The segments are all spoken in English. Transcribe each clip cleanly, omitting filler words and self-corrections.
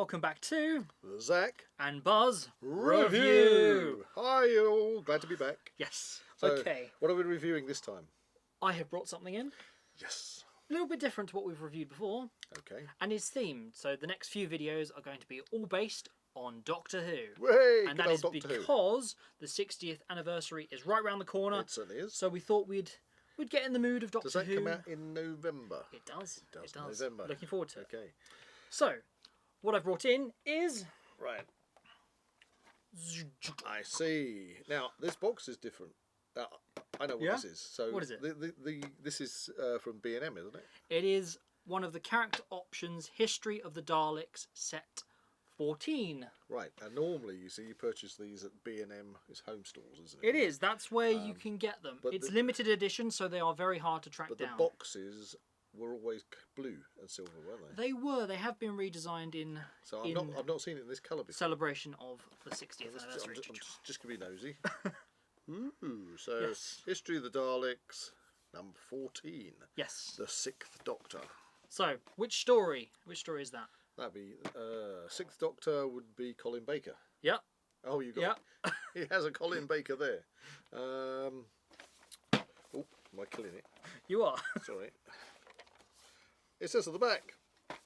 welcome back to the Zak and Buzz Review. Hi, you all. Glad to be back. Yes. So, okay. What are we reviewing this time? I have brought something in. Yes. A little bit different to what we've reviewed before. Okay. And it's themed. So the next few videos are going to be all based on Doctor Who. Hey, and that is because the 60th anniversary is right around the corner. It certainly is. So we thought we'd get in the mood of Doctor Who. Does that come out in November? It does. It does. November. Looking forward to it. Okay. So, what I've brought in is... Right. I see. Now, this box is different. I know what this is. So what is it? This is from B&M, isn't it? It is one of the character options, History of the Daleks Set 14. Right, and normally you purchase these at B&M, it's home stores, isn't it? It is, that's where you can get them. It's limited edition, so they are very hard to track down. But the boxes were always blue and silver, weren't they? They were. They have been redesigned in. So I've not seen it in this colour before. celebration of the 60th anniversary. I'm just gonna be nosy. Ooh, so yes. History of the Daleks, number 14. Yes. The Sixth Doctor. So, which story? Which story is that? That'd be Sixth Doctor would be Colin Baker. Yep. Oh, you got it. He has a Colin Baker there. Oh, am I killing it? You are. Sorry. It says on the back,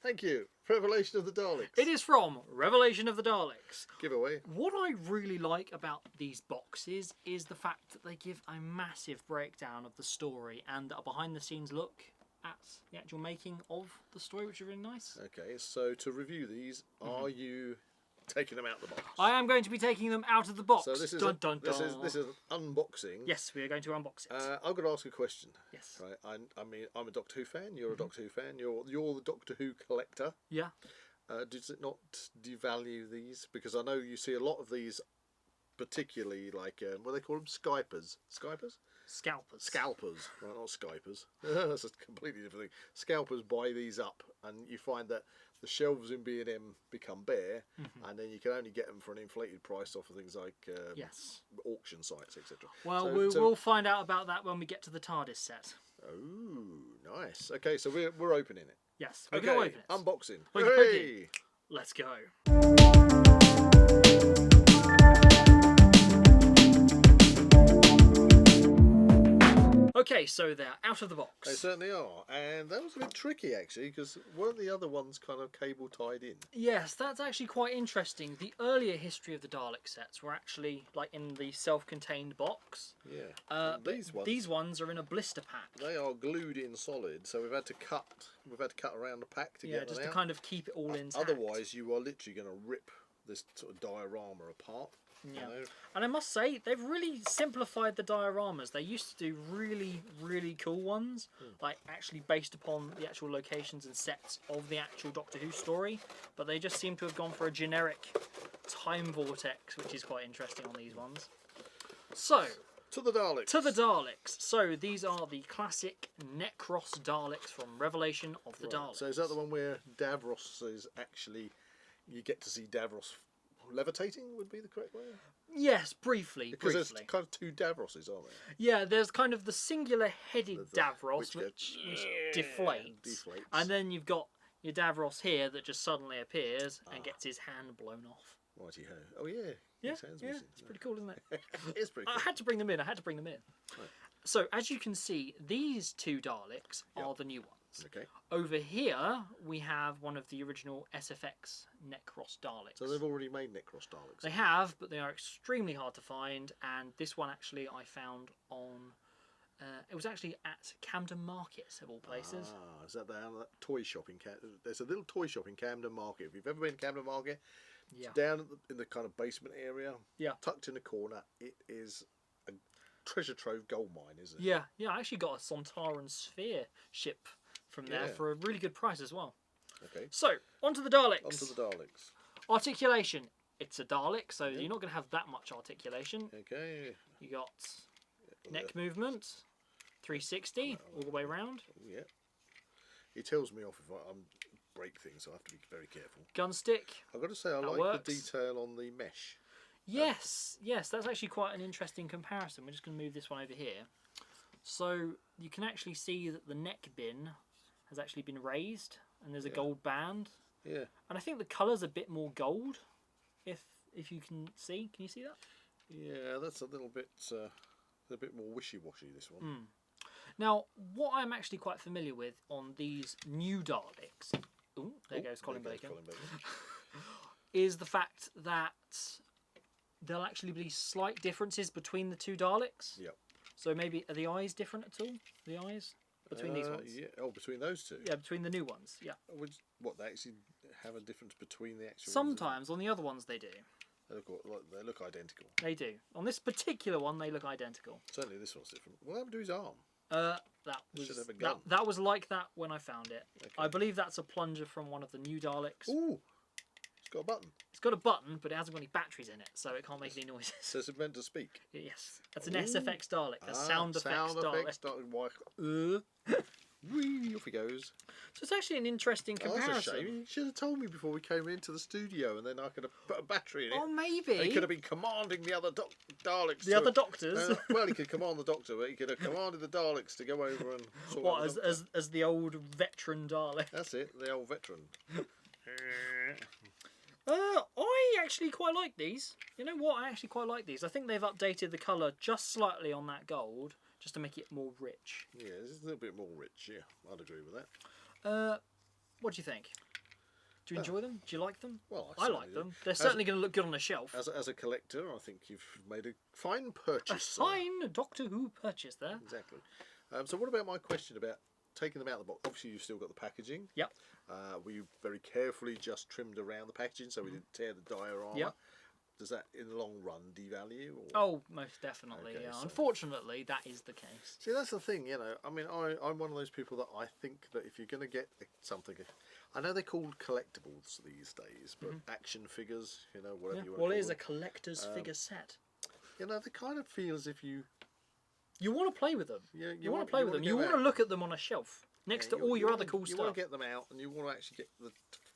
thank you, Revelation of the Daleks. It is from Revelation of the Daleks. Giveaway. What I really like about these boxes is the fact that they give a massive breakdown of the story and a behind the scenes look at the actual making of the story, which is really nice. Okay, so to review these, are you taking them out of the box? I am going to be taking them out of the box. So this is this is an unboxing. Yes, we are going to unbox it. I'm going to ask a question. Yes. Right. I mean, I'm a Doctor Who fan. You're a Doctor Who fan. You're the Doctor Who collector. Yeah. Does it not devalue these? Because I know you see a lot of these, particularly like what do they call them? Skypers. Skypers. Scalpers. Scalpers, right? Not Skypers. That's a completely different thing. Scalpers buy these up, and you find that the shelves in B&M become bare, and then you can only get them for an inflated price off of things like auction sites, etc. Well, we'll find out about that when we get to the TARDIS set. Oh, nice. Okay, so we're opening it. Yes, we're going to open it. Unboxing. Hey! Let's go. Okay, so they're out of the box. They certainly are, and that was a bit tricky actually, because weren't the other ones kind of cable tied in? Yes, that's actually quite interesting. The earlier History of the Dalek sets were actually like in the self-contained box. Yeah. These ones are in a blister pack. They are glued in solid, so we've had to cut around the pack to get them out. just to kind of keep it all intact. Otherwise, you are literally going to rip this sort of diorama apart. Yeah, and I must say they've really simplified the dioramas. They used to do really, really cool ones, like actually based upon the actual locations and sets of the actual Doctor Who story. But they just seem to have gone for a generic time vortex, which is quite interesting on these ones. So to the Daleks. To the Daleks. So these are the classic Necros Daleks from Revelation of the Daleks. So is that the one where Davros is actually? You get to see Davros. Levitating would be the correct way? Yes, briefly. Because there's kind of two Davroses, aren't there? Yeah, there's kind of the singular-headed Davros, which deflates. And then you've got your Davros here that just suddenly appears and gets his hand blown off. Righty-ho. Oh, yeah. Yeah, it's pretty cool, isn't it? It's pretty cool. I had to bring them in. Right. So, as you can see, these two Daleks are the new ones. Okay. Over here, we have one of the original SFX Necros Daleks. So they've already made Necros Daleks. They have, but they are extremely hard to find. And this one actually I found on... it was actually at Camden Market, of all places. Ah, is that down that toy shop in Camden? There's a little toy shop in Camden Market. If you've ever been to Camden Market, it's down in the kind of basement area, tucked in the corner. It is a treasure trove gold mine, isn't it? Yeah, I actually got a Sontaran Sphere ship from there for a really good price as well. Okay. So, onto the Daleks. Onto the Daleks. Articulation. It's a Dalek, so you're not going to have that much articulation. Okay. You got neck movement, 360 all the way around. Oh, yeah. He tells me off if I break things, so I have to be very careful. Gun stick. I've got to say, I like the detail on the mesh. Yes, that's actually quite an interesting comparison. We're just going to move this one over here. So you can actually see that the neck bin has actually been raised, and there's a gold band Yeah. And I think the colour's a bit more gold. If you can see, can you see that? Yeah, that's a little bit more wishy-washy, this one. Now, what I'm actually quite familiar with on these new Daleks, there goes Colin Bacon, is the fact that there'll actually be slight differences between the two Daleks. Yep. So maybe, are the eyes different at all? The eyes? Between these ones? Yeah. Oh, between those two? Yeah, between the new ones, yeah. What, they actually have a difference between the actual Sometimes, on the other ones they do. They look identical. They do. On this particular one, they look identical. Certainly this one's different. What happened to his arm? Should have a gun. That was like that when I found it. Okay. I believe that's a plunger from one of the new Daleks. Ooh! It's got a button. It's got a button, but it hasn't got any batteries in it, so it can't make any noises. So it's meant to speak? Yes. That's an SFX Dalek, a sound effects Dalek. Whee, off he goes. So it's actually an interesting comparison. That's a shame. You should have told me before we came into the studio, and then I could have put a battery in it. Oh, maybe. And he could have been commanding the other Daleks. The other Doctors? Well, he could command the Doctor, but he could have commanded the Daleks to go over and sort out the Doctor. As the old veteran Dalek? That's it, the old veteran. I actually quite like these. You know what? I actually quite like these. I think they've updated the colour just slightly on that gold, just to make it more rich. Yeah, it's a little bit more rich, yeah. I'd agree with that. What do you think? Do you enjoy them? Do you like them? Well, I like them. They're certainly going to look good on a shelf. As a collector, I think you've made a fine purchase. A fine Doctor Who purchase there. Exactly. So what about my question about taking them out of the box? Obviously, you've still got the packaging. Yep. We very carefully just trimmed around the packaging so we didn't tear the diorama. Yep. Does that, in the long run, devalue? Or? Oh, most definitely, okay, yeah. So unfortunately, that is the case. See, that's the thing, you know. I mean, I'm one of those people that I think that if you're going to get something... I know they're called collectibles these days, but action figures, you know, whatever you want to call them. Well, it is a collector's figure set. You know, they kind of feel as if you... You want to play with them. Yeah, you want to play with them. You want to look at them on a shelf next to all your other cool stuff. You want to get them out, and you want to actually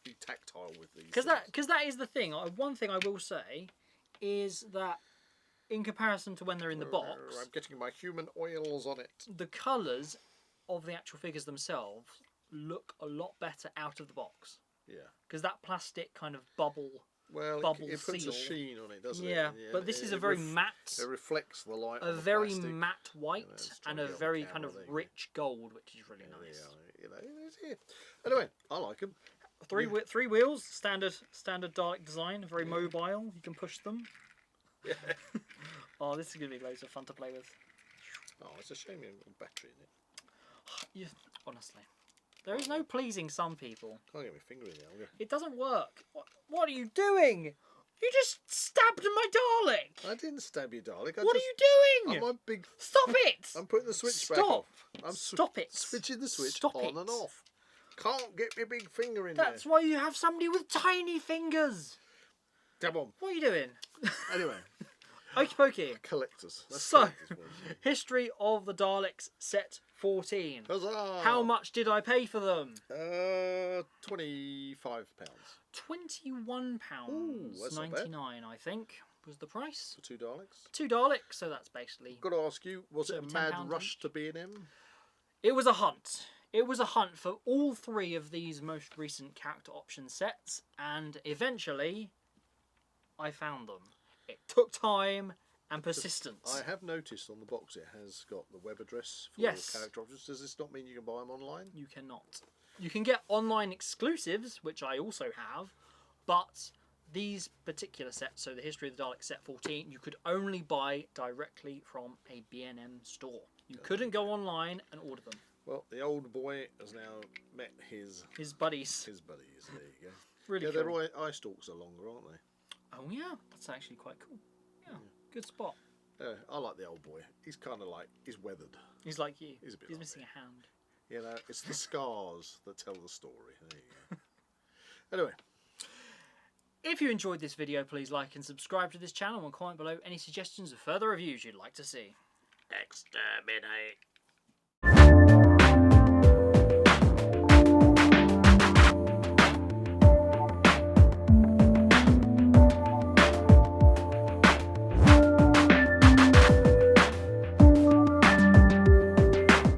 be tactile with these. Because that is the thing. One thing I will say is that in comparison to when they're in the box, I'm getting my human oils on it. The colours of the actual figures themselves look a lot better out of the box. Yeah. Because that plastic kind of bubble. Well, it puts seal. a sheen on it, doesn't it? Yeah, but this is a very matte. It reflects the light. A very matte white and a very kind of rich gold, which is really nice. Yeah, you know, anyway, I like them. Three wheels, standard Dalek design, very mobile. You can push them. Yeah. Oh, this is gonna be loads of fun to play with. Oh, it's a shame you haven't got a battery in it. Yeah, honestly. There is no pleasing some people. Can't get my finger in there. It doesn't work. What are you doing? You just stabbed my Dalek. I didn't stab you, Dalek. What are you doing? I'm a big... Stop it! I'm putting the switch back off. Stop it. Switching the switch Stop on and off. Can't get my big finger in That's why you have somebody with tiny fingers. Come on. What are you doing? Anyway. Okie pokey. Collectors. So, history of the Daleks Set 14. Huzzah! How much did I pay for them? £25. £21.99, I think, was the price. For 2 Daleks? 2 Daleks, so that's basically... Got to ask you, was it a mad rush to B&M? It was a hunt. It was a hunt for all 3 of these most recent character option sets, and eventually I found them. It took time and persistence. I have noticed on the box it has got the web address for character options. Does this not mean you can buy them online? You cannot. You can get online exclusives, which I also have, but these particular sets, so the History of the Daleks Set 14, you could only buy directly from a B&M store. You couldn't go online and order them. Well, the old boy has now met his buddies. His buddies, there you go. Really cool. Their eye stalks are longer, aren't they? Oh yeah, that's actually quite cool. Yeah, good spot. I like the old boy. He's kind of like, he's weathered. He's like you. He's a bit He's like missing me. a hand. You know, it's the scars that tell the story. There you go. Anyway. If you enjoyed this video, please like and subscribe to this channel and comment below any suggestions of further reviews you'd like to see. Exterminate.